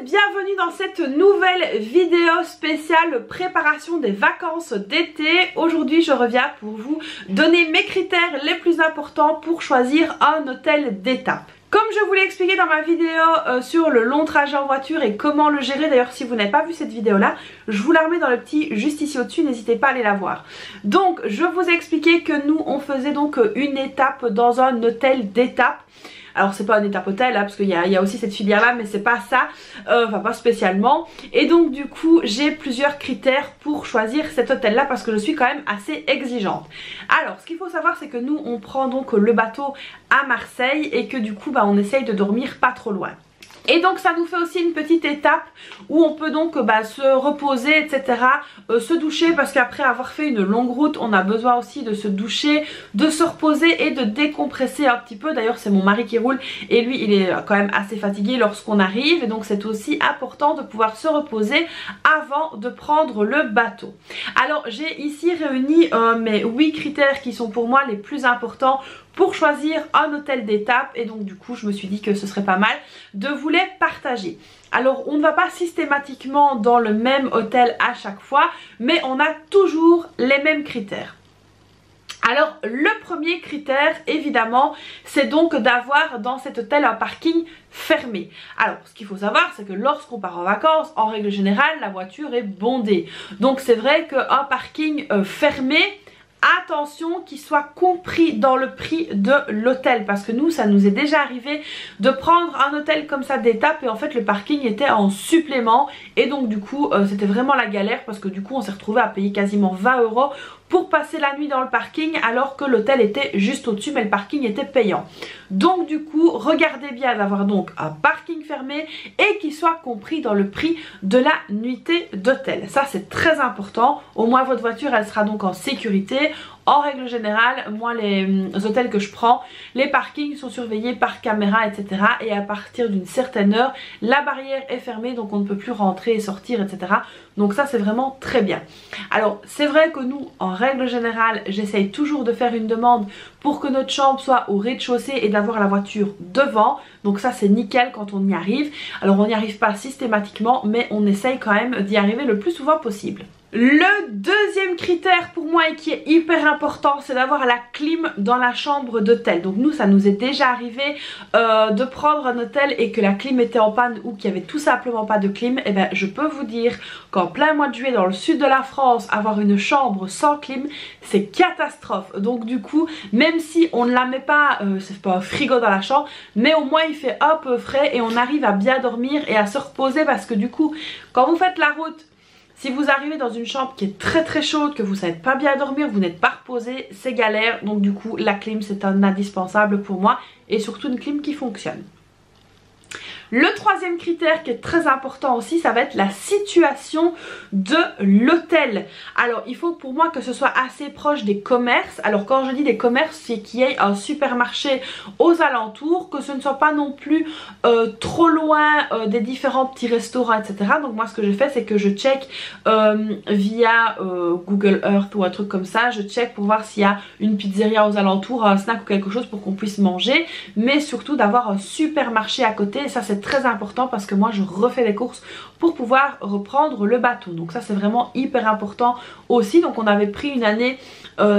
et bienvenue dans cette nouvelle vidéo spéciale préparation des vacances d'été. Aujourd'hui je reviens pour vous donner mes critères les plus importants pour choisir un hôtel d'étape. Comme je vous l'ai expliqué dans ma vidéo sur le long trajet en voiture et comment le gérer, d'ailleurs si vous n'avez pas vu cette vidéo là, je vous la remets dans le petit juste ici au dessus, n'hésitez pas à aller la voir. Donc je vous ai expliqué que nous on faisait donc une étape dans un hôtel d'étape. Alors c'est pas un étape hôtel hein, parce qu'il y a aussi cette filière là, mais c'est pas ça, enfin pas spécialement. Et donc du coup j'ai plusieurs critères pour choisir cet hôtel là parce que je suis quand même assez exigeante. Alors ce qu'il faut savoir c'est que nous on prend donc le bateau à Marseille et que du coup on essaye de dormir pas trop loin. Et donc ça nous fait aussi une petite étape où on peut donc se reposer etc, se doucher parce qu'après avoir fait une longue route on a besoin aussi de se doucher, de se reposer et de décompresser un petit peu. D'ailleurs c'est mon mari qui roule et lui il est quand même assez fatigué lorsqu'on arrive et donc c'est aussi important de pouvoir se reposer avant de prendre le bateau. Alors j'ai ici réuni mes 8 critères qui sont pour moi les plus importants pour choisir un hôtel d'étape et donc du coup je me suis dit que ce serait pas mal de vous les partager. Alors on ne va pas systématiquement dans le même hôtel à chaque fois mais on a toujours les mêmes critères. Alors le premier critère évidemment c'est donc d'avoir dans cet hôtel un parking fermé. Alors ce qu'il faut savoir c'est que lorsqu'on part en vacances en règle générale la voiture est bondée. Donc c'est vrai qu'un parking fermé, attention qu'il soit compris dans le prix de l'hôtel parce que nous ça nous est déjà arrivé de prendre un hôtel comme ça d'étape et en fait le parking était en supplément et donc du coup c'était vraiment la galère parce que du coup on s'est retrouvé à payer quasiment 20 € pour passer la nuit dans le parking alors que l'hôtel était juste au-dessus mais le parking était payant. Donc du coup regardez bien d'avoir donc un parking fermé et qu'il soit compris dans le prix de la nuitée d'hôtel. Ça c'est très important, au moins votre voiture elle sera donc en sécurité. En règle générale, moi les hôtels que je prends, les parkings sont surveillés par caméra etc. Et à partir d'une certaine heure, la barrière est fermée donc on ne peut plus rentrer et sortir etc. Donc ça c'est vraiment très bien. Alors c'est vrai que nous en règle générale, j'essaye toujours de faire une demande pour que notre chambre soit au rez-de-chaussée et d'avoir la voiture devant. Donc ça c'est nickel quand on y arrive. Alors on n'y arrive pas systématiquement mais on essaye quand même d'y arriver le plus souvent possible. Le deuxième critère pour moi et qui est hyper important c'est d'avoir la clim dans la chambre d'hôtel. Donc nous ça nous est déjà arrivé de prendre un hôtel et que la clim était en panne ou qu'il n'y avait tout simplement pas de clim. Et bien je peux vous dire qu'en plein mois de juillet dans le sud de la France avoir une chambre sans clim c'est catastrophe. Donc du coup même si on ne la met pas, c'est pas un frigo dans la chambre mais au moins il fait un peu frais et on arrive à bien dormir et à se reposer parce que du coup quand vous faites la route, si vous arrivez dans une chambre qui est très chaude, que vous ne savez pas bien dormir, vous n'êtes pas reposé, c'est galère. Donc du coup la clim c'est un indispensable pour moi et surtout une clim qui fonctionne. Le troisième critère qui est très important aussi, ça va être la situation de l'hôtel. Alors il faut pour moi que ce soit assez proche des commerces. Alors quand je dis des commerces, c'est qu'il y ait un supermarché aux alentours, que ce ne soit pas non plus trop loin des différents petits restaurants etc. Donc moi ce que je fais c'est que je check via Google Earth ou un truc comme ça. Je check pour voir s'il y a une pizzeria aux alentours, un snack ou quelque chose pour qu'on puisse manger. Mais surtout d'avoir un supermarché à côté, et ça c'est très important parce que moi je refais les courses pour pouvoir reprendre le bateau. Donc ça c'est vraiment hyper important aussi. Donc on avait pris une année,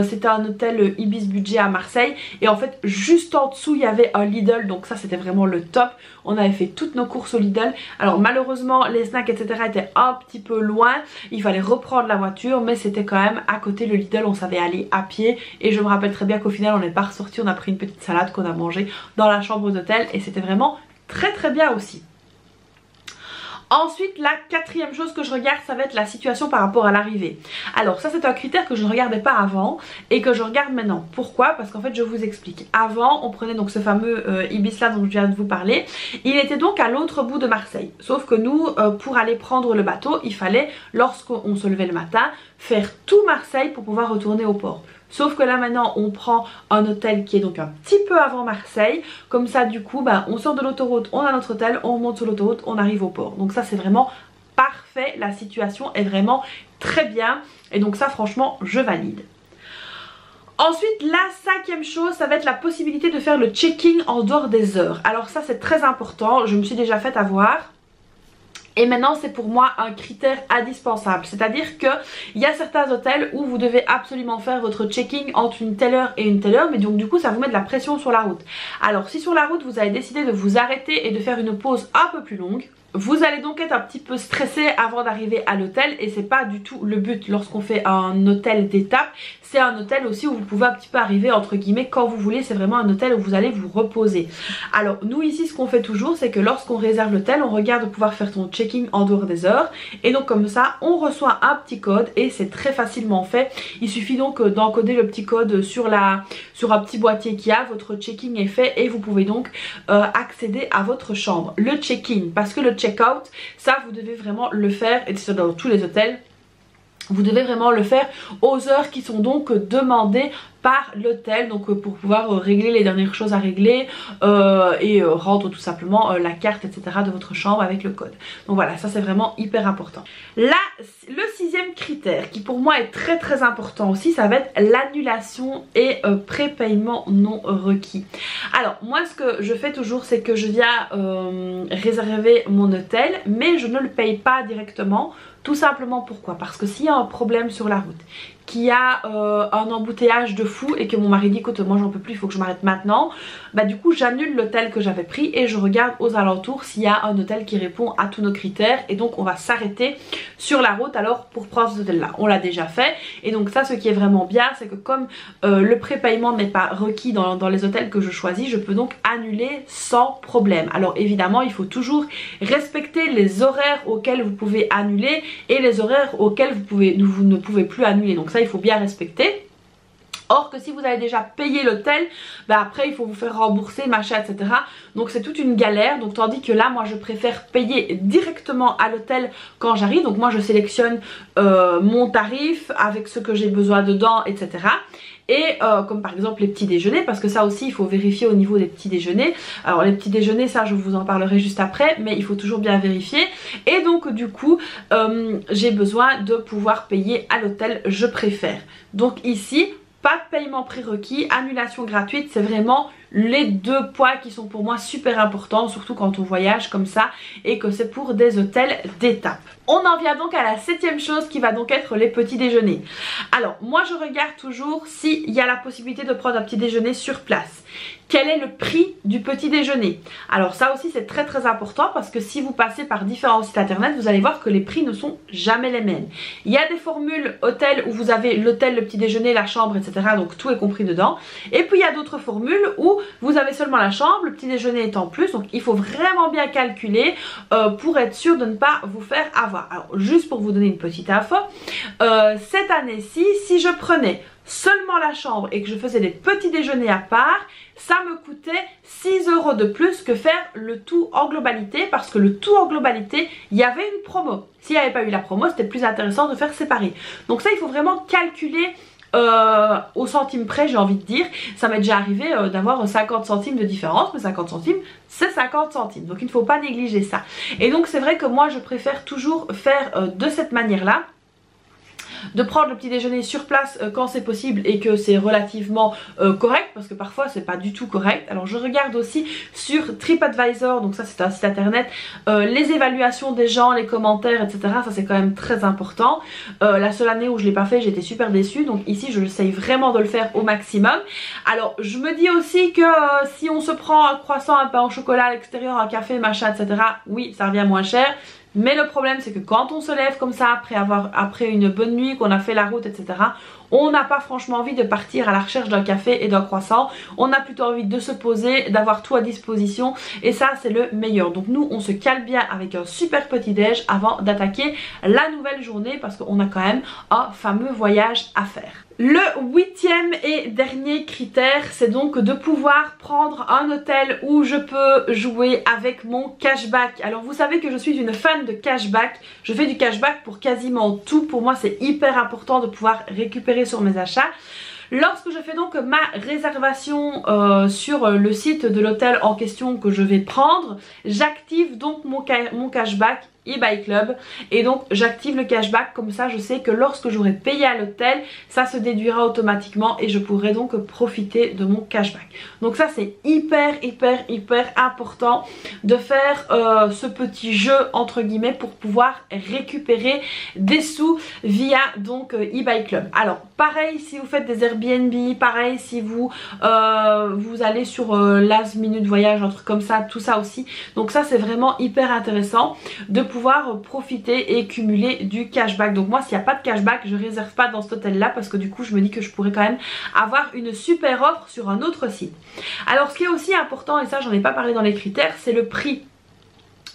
c'était un hôtel Ibis Budget à Marseille et en fait juste en dessous il y avait un Lidl, donc ça c'était vraiment le top. On avait fait toutes nos courses au Lidl. Alors malheureusement les snacks etc étaient un petit peu loin, il fallait reprendre la voiture mais c'était quand même à côté le Lidl, on savait aller à pied et je me rappelle très bien qu'au final on n'est pas ressorti, on a pris une petite salade qu'on a mangée dans la chambre d'hôtel et c'était vraiment très bien aussi. Ensuite la quatrième chose que je regarde ça va être la situation par rapport à l'arrivée. Alors ça c'est un critère que je ne regardais pas avant et que je regarde maintenant. Pourquoi? Parce qu'en fait je vous explique. Avant on prenait donc ce fameux Ibis là dont je viens de vous parler. Il était donc à l'autre bout de Marseille. Sauf que nous pour aller prendre le bateau il fallait lorsqu'on se levait le matin faire tout Marseille pour pouvoir retourner au port. Sauf que là maintenant on prend un hôtel qui est donc un petit peu avant Marseille. Comme ça du coup on sort de l'autoroute, on a notre hôtel, on remonte sur l'autoroute, on arrive au port. Donc ça c'est vraiment parfait, la situation est vraiment très bien. Et donc ça franchement je valide. Ensuite la cinquième chose ça va être la possibilité de faire le check-in en dehors des heures. Alors ça c'est très important, je me suis déjà fait avoir. Et maintenant c'est pour moi un critère indispensable, c'est-à-dire qu'il y a certains hôtels où vous devez absolument faire votre check-in entre une telle heure et une telle heure, mais donc du coup ça vous met de la pression sur la route. Alors si sur la route vous avez décidé de vous arrêter et de faire une pause un peu plus longue, vous allez donc être un petit peu stressé avant d'arriver à l'hôtel et c'est pas du tout le but lorsqu'on fait un hôtel d'étape. C'est un hôtel aussi où vous pouvez un petit peu arriver entre guillemets quand vous voulez, c'est vraiment un hôtel où vous allez vous reposer. Alors nous ici ce qu'on fait toujours c'est que lorsqu'on réserve l'hôtel on regarde de pouvoir faire ton check-in en dehors des heures et donc comme ça on reçoit un petit code et c'est très facilement fait. Il suffit donc d'encoder le petit code sur un petit boîtier qu'il y a, votre check-in est fait et vous pouvez donc accéder à votre chambre. Le check-in, parce que le check-out, ça vous devez vraiment le faire, et c'est dans tous les hôtels, vous devez vraiment le faire aux heures qui sont donc demandées par l'hôtel, donc pour pouvoir régler les dernières choses à régler et rendre tout simplement la carte etc de votre chambre avec le code. Donc voilà, ça c'est vraiment hyper important. Là, le sixième critère qui pour moi est très important aussi, ça va être l'annulation et prépaiement non requis. Alors moi ce que je fais toujours c'est que je viens réserver mon hôtel mais je ne le paye pas directement. Tout simplement pourquoi? Parce que s'il y a un problème sur la route, qu'il y a un embouteillage de fou et que mon mari dit écoute moi j'en peux plus, il faut que je m'arrête maintenant, bah du coup j'annule l'hôtel que j'avais pris et je regarde aux alentours s'il y a un hôtel qui répond à tous nos critères et donc on va s'arrêter sur la route alors pour prendre cet hôtel là. On l'a déjà fait et donc ça ce qui est vraiment bien c'est que comme le prépaiement n'est pas requis dans les hôtels que je choisis, je peux donc annuler sans problème. Alors évidemment il faut toujours respecter les horaires auxquels vous pouvez annuler et les horaires auxquels vous ne pouvez plus annuler, donc ça il faut bien respecter. Or que si vous avez déjà payé l'hôtel, bah après il faut vous faire rembourser machin etc. Donc c'est toute une galère. Donc tandis que là moi je préfère payer directement à l'hôtel quand j'arrive. Donc moi je sélectionne mon tarif avec ce que j'ai besoin dedans etc. Et comme par exemple les petits déjeuners, parce que ça aussi il faut vérifier au niveau des petits déjeuners. Alors les petits déjeuners ça je vous en parlerai juste après, mais il faut toujours bien vérifier. Et donc du coup j'ai besoin de pouvoir payer à l'hôtel, je préfère. Donc ici pas de paiement prérequis, annulation gratuite, c'est vraiment les deux points qui sont pour moi super importants, surtout quand on voyage comme ça et que c'est pour des hôtels d'étape. On en vient donc à la septième chose qui va donc être les petits déjeuners. Alors moi je regarde toujours s'il y a la possibilité de prendre un petit déjeuner sur place. Quel est le prix du petit déjeuner? Alors ça aussi c'est très important parce que si vous passez par différents sites internet vous allez voir que les prix ne sont jamais les mêmes. Il y a des formules hôtel où vous avez l'hôtel, le petit déjeuner, la chambre etc. donc tout est compris dedans. Et puis il y a d'autres formules où vous avez seulement la chambre, le petit déjeuner est en plus. Donc il faut vraiment bien calculer pour être sûr de ne pas vous faire avoir. Alors juste pour vous donner une petite info, cette année-ci si je prenais seulement la chambre et que je faisais des petits déjeuners à part, ça me coûtait 6 € de plus que faire le tout en globalité, parce que le tout en globalité il y avait une promo. S'il n'y avait pas eu la promo c'était plus intéressant de faire séparer. Donc ça il faut vraiment calculer au centime près, j'ai envie de dire. Ça m'est déjà arrivé d'avoir 50 centimes de différence, mais 50 centimes c'est 50 centimes, donc il ne faut pas négliger ça. Et donc c'est vrai que moi je préfère toujours faire de cette manière là, de prendre le petit déjeuner sur place quand c'est possible et que c'est relativement correct, parce que parfois c'est pas du tout correct. Alors je regarde aussi sur TripAdvisor, donc ça c'est un site internet, les évaluations des gens, les commentaires etc. Ça c'est quand même très important. La seule année où je l'ai pas fait j'étais super déçue, donc ici je essaye vraiment de le faire au maximum. Alors je me dis aussi que si on se prend un croissant, un pain au chocolat à l'extérieur, un café machin etc, oui ça revient moins cher. Mais le problème c'est que quand on se lève comme ça après une bonne nuit, qu'on a fait la route etc, on n'a pas franchement envie de partir à la recherche d'un café et d'un croissant. On a plutôt envie de se poser, d'avoir tout à disposition et ça c'est le meilleur. Donc nous on se cale bien avec un super petit déj avant d'attaquer la nouvelle journée, parce qu'on a quand même un fameux voyage à faire. Le huitième et dernier critère c'est donc de pouvoir prendre un hôtel où je peux jouer avec mon cashback. Alors vous savez que je suis une fan de cashback, je fais du cashback pour quasiment tout. Pour moi c'est hyper important de pouvoir récupérer sur mes achats. Lorsque je fais donc ma réservation sur le site de l'hôtel en question que je vais prendre, j'active donc mon cashback eBay Club et donc j'active le cashback, comme ça je sais que lorsque j'aurai payé à l'hôtel ça se déduira automatiquement et je pourrai donc profiter de mon cashback. Donc ça c'est hyper important de faire ce petit jeu entre guillemets pour pouvoir récupérer des sous via donc eBay Club. Alors pareil si vous faites des Airbnb, pareil si vous allez sur Last Minute Voyage, un truc comme ça, tout ça aussi. Donc ça c'est vraiment hyper intéressant de pouvoir profiter et cumuler du cashback. Donc moi s'il n'y a pas de cashback je réserve pas dans cet hôtel là parce que du coup je me dis que je pourrais quand même avoir une super offre sur un autre site. Alors ce qui est aussi important, et ça j'en ai pas parlé dans les critères, c'est le prix.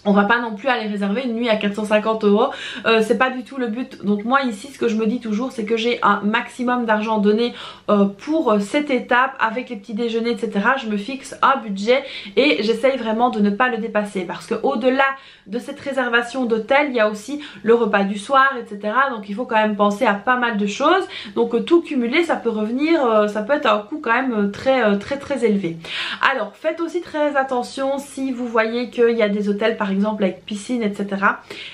On va pas non plus aller réserver une nuit à 450 €, c'est pas du tout le but. Donc moi ici ce que je me dis toujours c'est que j'ai un maximum d'argent donné pour cette étape avec les petits déjeuners etc. Je me fixe un budget et j'essaye vraiment de ne pas le dépasser parce que au-delà de cette réservation d'hôtel il y a aussi le repas du soir etc. Donc il faut quand même penser à pas mal de choses. Donc tout cumulé ça peut revenir, ça peut être un coût quand même très élevé. Alors faites aussi très attention si vous voyez qu'il y a des hôtels par exemple avec piscine etc.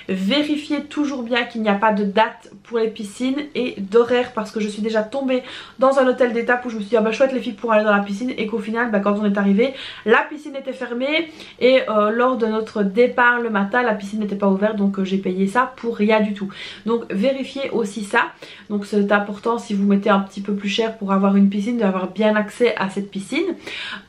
Vérifiez toujours bien qu'il n'y a pas de date pour les piscines et d'horaire parce que je suis déjà tombée dans un hôtel d'étape où je me suis dit ah bah chouette les filles pour aller dans la piscine et qu'au final bah, quand on est arrivé la piscine était fermée et lors de notre départ le matin la piscine n'était pas ouverte donc j'ai payé ça pour rien du tout. Donc vérifiez aussi ça. Donc c'est important si vous mettez un petit peu plus cher pour avoir une piscine d'avoir bien accès à cette piscine.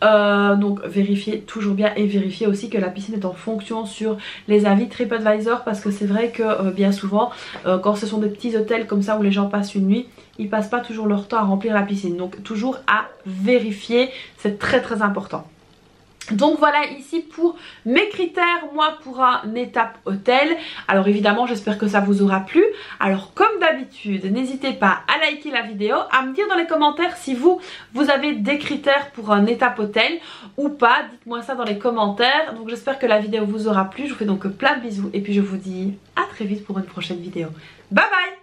Donc vérifiez toujours bien et vérifiez aussi que la piscine est en fonction sur les avis TripAdvisor parce que c'est vrai que bien souvent quand ce sont des petits hôtels comme ça où les gens passent une nuit ils passent pas toujours leur temps à remplir la piscine, donc toujours à vérifier, c'est très important. Donc voilà ici pour mes critères moi pour un étape hôtel. Alors évidemment j'espère que ça vous aura plu. Alors comme d'habitude n'hésitez pas à liker la vidéo, à me dire dans les commentaires si vous avez des critères pour un étape hôtel ou pas. Dites-moi ça dans les commentaires. Donc j'espère que la vidéo vous aura plu. Je vous fais donc plein de bisous et puis je vous dis à très vite pour une prochaine vidéo. Bye bye.